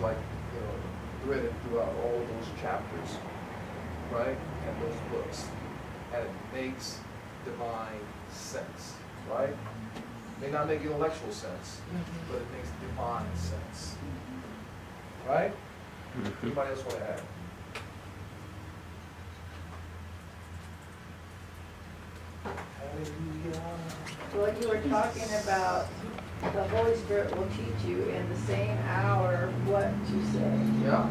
like, you know, threaded throughout all those chapters, right? And those books. And it makes divine sense, right? May not make intellectual sense, but it makes divine sense. Right? Anybody else want to add? Hallelujah. Well, you were talking about the Holy Spirit will teach you in the same hour what to say. Yeah.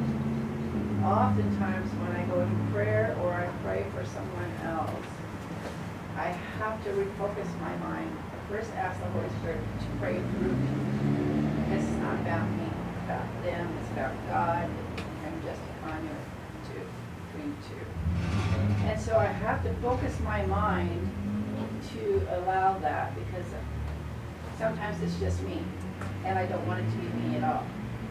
Oftentimes when I go to prayer or I pray for someone else, I have to refocus my mind. I first ask the Holy Spirit to pray through me. It's not about me, it's about them, it's about God. I'm just a conduit between two. And so I have to focus my mind to allow that, because sometimes it's just me, and I don't want it to be me at all.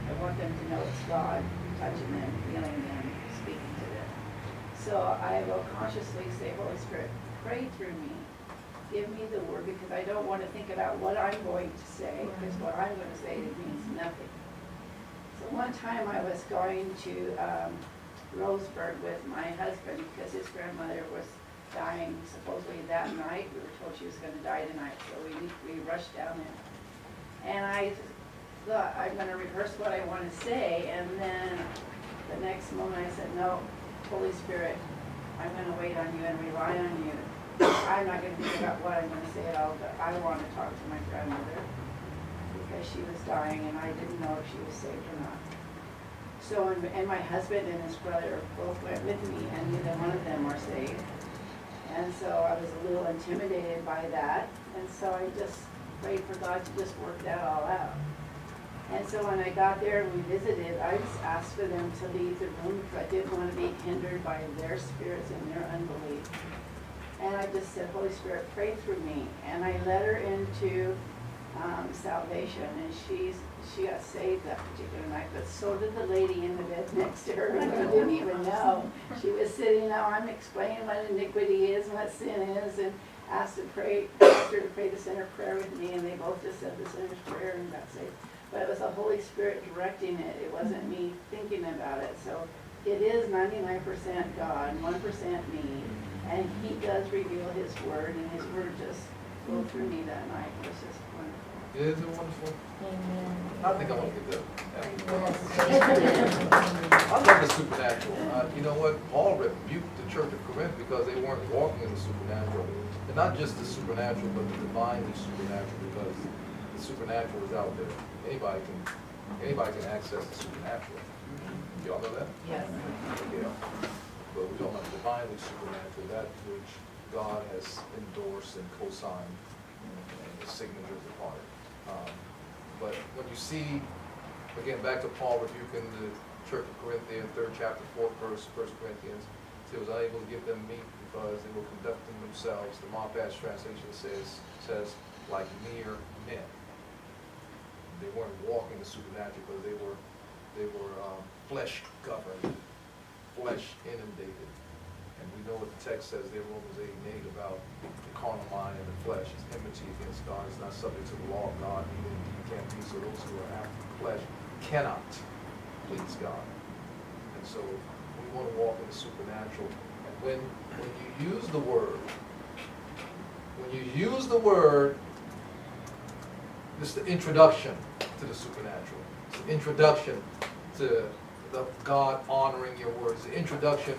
I want them to know it's God touching them, feeling them, speaking to them. So I will consciously say, Holy Spirit, pray through me. Give me the word, because I don't want to think about what I'm going to say, because what I'm going to say, it means nothing. So one time I was going to Roseburg with my husband, because his grandmother was dying supposedly that night. We were told she was going to die tonight, so we rushed down there. And I thought, I'm going to rehearse what I want to say, and then the next moment I said, no, Holy Spirit, I'm going to wait on you and rely on you. I'm not going to think about what I'm going to say at all, but I want to talk to my grandmother, because she was dying and I didn't know if she was saved or not. So, and my husband and his brother both went with me, and neither one of them are saved. And so I was a little intimidated by that, and so I just prayed for God to just work that all out. And so when I got there and we visited, I just asked for them to leave the room, because I didn't want to be hindered by their spirits and their unbelief. And I just said, Holy Spirit, pray through me. And I led her into salvation, and she got saved that particular night, but so did the lady in the bed next to her, who didn't even know. She was sitting there, I'm explaining what iniquity is and what sin is, and asked her to pray the sinner's prayer with me, and they both just said the sinner's prayer and got saved. But it was the Holy Spirit directing it. It wasn't me thinking about it. So it is 99% God, 1% me, and He does reveal His Word, and His Word just flowed through me that night. It was just wonderful. Isn't it wonderful? I think I want to get I love the supernatural. You know what? Paul rebuked the church of Corinth because they weren't walking in the supernatural. And not just the supernatural, but the divinely supernatural, because the supernatural is out there. Anybody can access the supernatural. Y'all know that? Yes. Yeah. But we're talking about divinely supernatural, that which God has endorsed and co-signed, and the signatures upon it. But when you see, again, back to Paul rebuking the church of Corinthians, 3rd chapter, 4th verse, 1 Corinthians, he was unable to give them meat because they were conducting themselves, the Montpass translation says like mere men. They weren't walking the supernatural because they were flesh governed, flesh inundated. And we know what the text says there in Romans 8:8 about the carnal mind and the flesh is enmity against God. It's not subject to the law of God, even you can't be. So those who are after the flesh cannot please God. And so we want to walk in the supernatural. And when you use the word, this is the introduction to the supernatural. It's the introduction to the God honoring your words. The introduction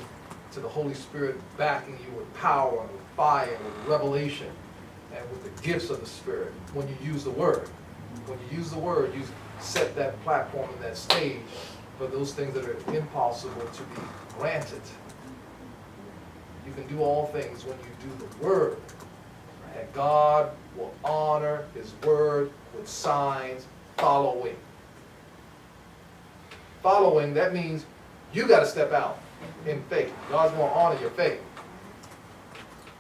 to the Holy Spirit backing you with power and with fire and with revelation and with the gifts of the Spirit when you use the word. When you use the word, you set that platform and that stage for those things that are impossible to be granted. You can do all things when you do the word. And God will honor His word with signs following. Following, that means you got to step out in faith. God's going to honor your faith.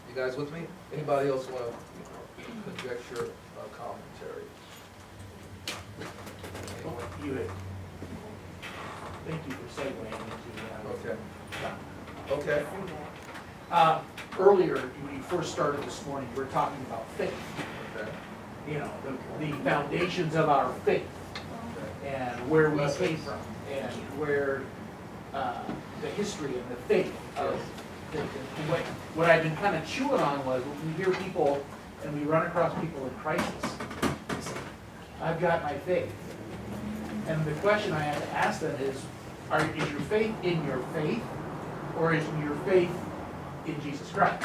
You guys with me? Anybody else want to conjecture a commentary? Anyone? Thank you for segueing into that. Okay. Earlier, when you first started this morning, you were talking about faith. Okay. You know, the foundations of our faith. And where we Blessings. came from and where the history and the faith of things. And what I've been kind of chewing on was when we hear people and we run across people in crisis, they say, I've got my faith. And the question I have to ask them is your faith in your faith, or is your faith in Jesus Christ?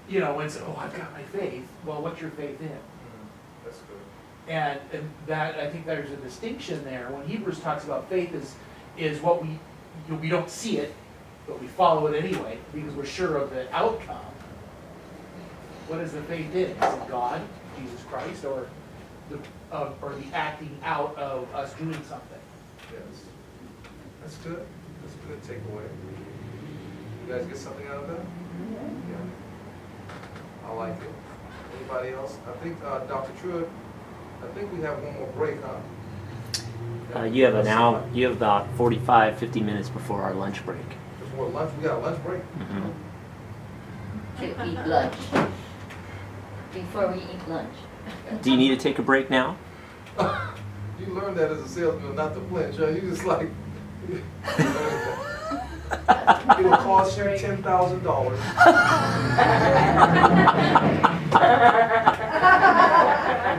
You know, when it's, oh, I've got my faith, well, what's your faith in? That's good. And that, I think there's a distinction there. When Hebrews talks about faith is what we don't see it, but we follow it anyway, because we're sure of the outcome. What is the faith in? Is it God, Jesus Christ, or the acting out of us doing something? Yes. That's good. That's a good takeaway. You guys get something out of that? Yeah. I like it. Anybody else? I think, Dr. Truitt, I think we have one more break, huh? You have about 45, 50 minutes before our lunch break. Before lunch, we got a lunch break? Mm-hmm. To eat lunch. Before we eat lunch. Do you need to take a break now? You learned that as a salesman, not to flinch, huh? You just like, it will cost you $10,000.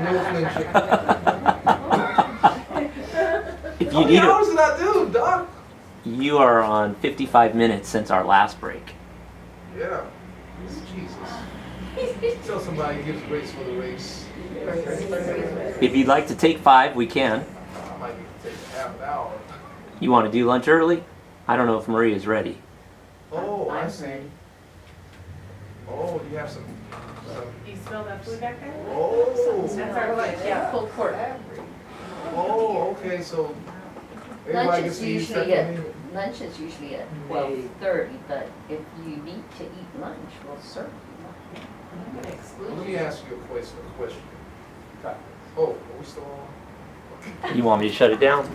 No flinching. If How you many need hours did I do, Doc? you are on 55 minutes since our last break. Yeah. Jesus. Tell somebody gives grace for the race. If you'd like to take 5, we can. I might need to take a half an hour. You want to do lunch early? I don't know if Marie is ready. Oh, I I'm see. ready. Oh, you have some. You smell that food back there? Oh. That's our lunch, yeah, full court. Oh, okay, so Lunch everybody is gets to use usually that at, for me? lunch is usually at 12:30, but if you need to eat lunch, we'll serve you lunch. Let me ask you a question. Oh, are we still on? You want me to shut it down?